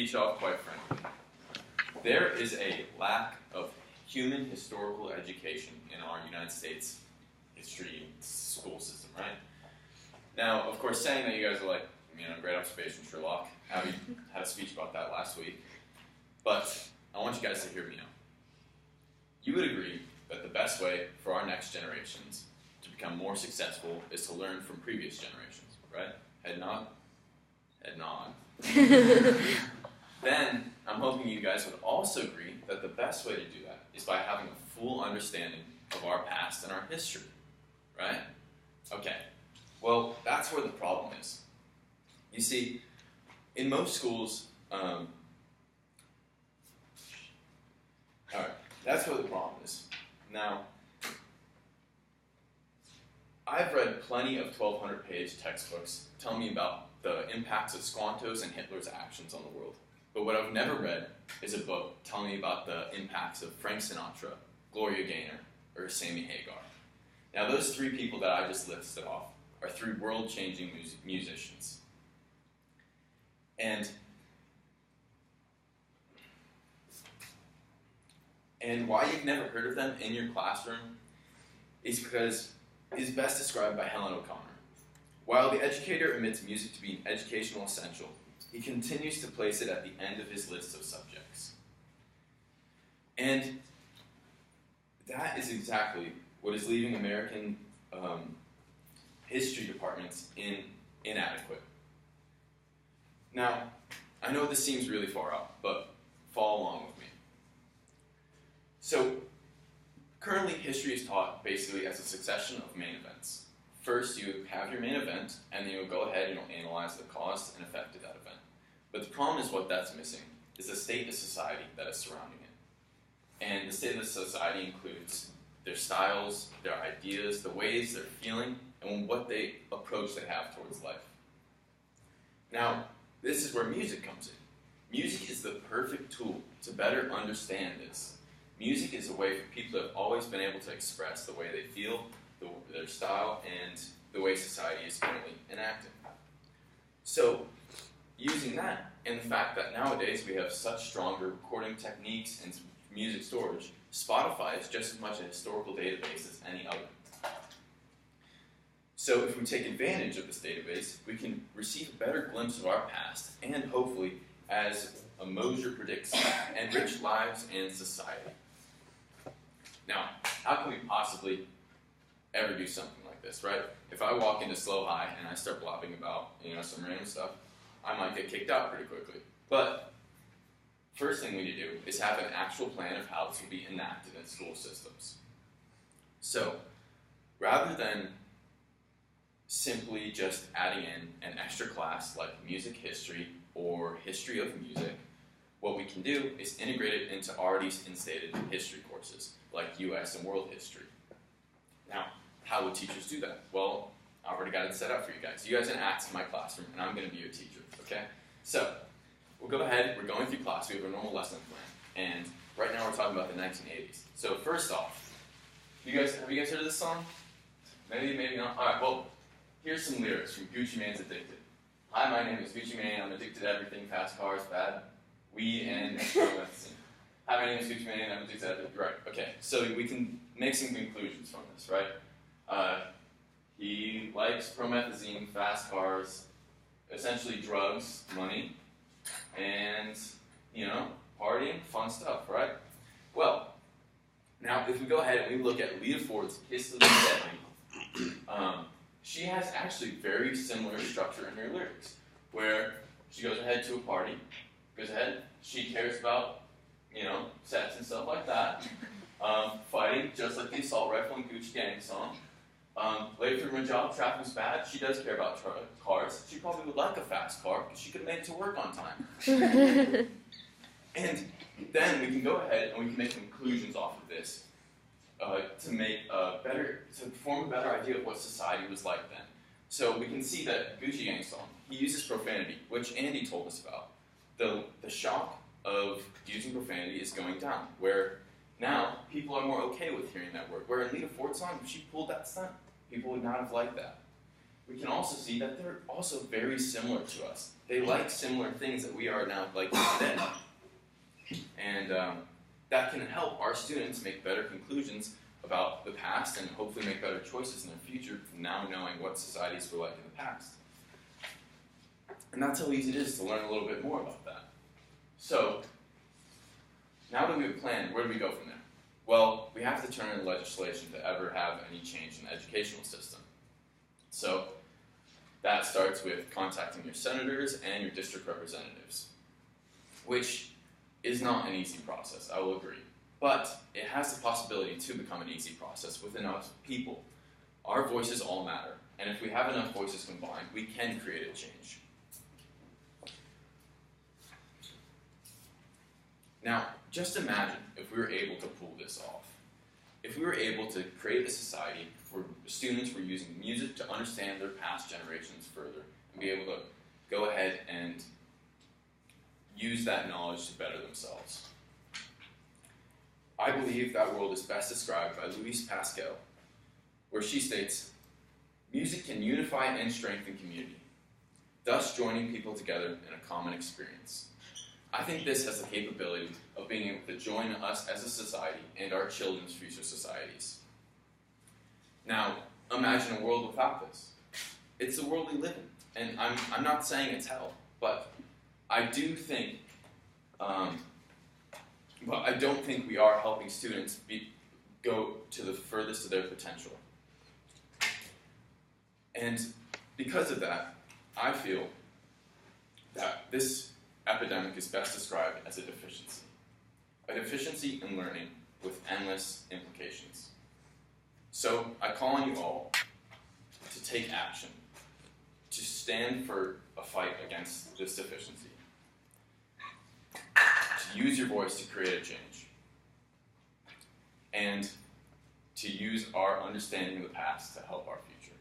speech off quite frankly. There is a lack of human historical education in our United States history school system, right? Now, of course, saying that you guys are like, great observation, Sherlock. Abby had a speech about that last week. But I want you guys to hear me out. You would agree that the best way for our next generations to become more successful is to learn from previous generations, right? Head nod? Head nod. Then, I'm hoping you guys would also agree that the best way to do that is by having a full understanding of our past and our history, right? Okay, well, that's where the problem is. You see, in most schools, that's where the problem is. Now, I've read plenty of 1,200-page textbooks telling me about the impacts of Squanto's and Hitler's actions on the world. But what I've never read is a book telling me about the impacts of Frank Sinatra, Gloria Gaynor, or Sammy Hagar. Now, those three people that I just listed off are three world-changing musicians. And why you've never heard of them in your classroom is because it is best described by Helen O'Connor. While the educator admits music to be an educational essential, he continues to place it at the end of his list of subjects. And that is exactly what is leaving American history departments inadequate. Now, I know this seems really far out, but follow along with me. So, currently history is taught basically as a succession of main events. First, you have your main event, and then you'll go ahead and you'll analyze the cause and effect of that event. But the problem is what that's missing is the state of society that is surrounding it. And the state of the society includes their styles, their ideas, the ways they're feeling, and what approach they have towards life. Now, this is where music comes in. Music is the perfect tool to better understand this. Music is a way for people that have always been able to express the way they feel, their style, and the way society is currently enacted. So, using that, and the fact that nowadays we have such stronger recording techniques and music storage, Spotify is just as much a historical database as any other. So if we take advantage of this database, we can receive a better glimpse of our past, and hopefully, as Mosier predicts, enrich lives and society. Now, how can we possibly ever do something like this, right? If I walk into Slow High and I start blabbing about, some random stuff, I might get kicked out pretty quickly. But first thing we need to do is have an actual plan of how this will be enacted in school systems. So, rather than simply just adding in an extra class like music history or history of music, what we can do is integrate it into already instated history courses like US and world history. Now, how would teachers do that? Well, I already got it set up for you guys. You guys are going to act in my classroom, and I'm going to be your teacher, okay? So, we'll go ahead, we're going through class, we have a normal lesson plan, and right now we're talking about the 1980s. So first off, have you guys heard of this song? Maybe, maybe not. Alright, well, here's some lyrics from Gucci Mane's Addicted. Hi, my name is Gucci Mane, I'm addicted to everything, fast cars, bad, weed, and promethazine. Hi, my name is Gucci Mane, I'm addicted to everything. Right, okay, so we can make some conclusions from this, right? He likes promethazine, fast cars, essentially drugs, money, and, partying, fun stuff, right? Well, now if we go ahead and we look at Lita Ford's Kiss of the Deadly, she has actually very similar structure in her lyrics, where she goes ahead to a party, she cares about, sex and stuff like that, fighting, just like the assault rifle and Gucci Gang song. Late from her job, traffic's bad, she does care about cars. She probably would like a fast car, because she could have made it to work on time. And then we can go ahead and we can make conclusions off of this to form a better idea of what society was like then. So we can see that Gucci Gang song, he uses profanity, which Andy told us about. The shock of using profanity is going down, where now people are more okay with hearing that word. Where in Lita Ford's song, if she pulled that stunt, people would not have liked that. we can also see that they're also very similar to us. They like similar things that we are now liking today. And that can help our students make better conclusions about the past and hopefully make better choices in their future, now knowing what societies were like in the past. And that's how easy it is to learn a little bit more about that. So, now that we have planned, where do we go from there? Well, we have to turn in legislation to ever have any change in the educational system. So, that starts with contacting your senators and your district representatives, which is not an easy process, I will agree. But it has the possibility to become an easy process with enough people. Our voices all matter, and if we have enough voices combined, we can create a change. Now, just imagine if we were able to pull this off. If we were able to create a society where students were using music to understand their past generations further and be able to go ahead and use that knowledge to better themselves. I believe that world is best described by Louise Pascal, where she states, "Music can unify and strengthen community, thus joining people together in a common experience." I think this has the capability of being able to join us as a society and our children's future societies. Now, imagine a world without this. It's the world we live in, and I'm not saying it's hell, but I do think, but I don't think we are helping students go to the furthest of their potential. And because of that, I feel that this epidemic is best described as a deficiency in learning with endless implications. So I call on you all to take action, to stand for a fight against this deficiency, to use your voice to create a change, and to use our understanding of the past to help our future.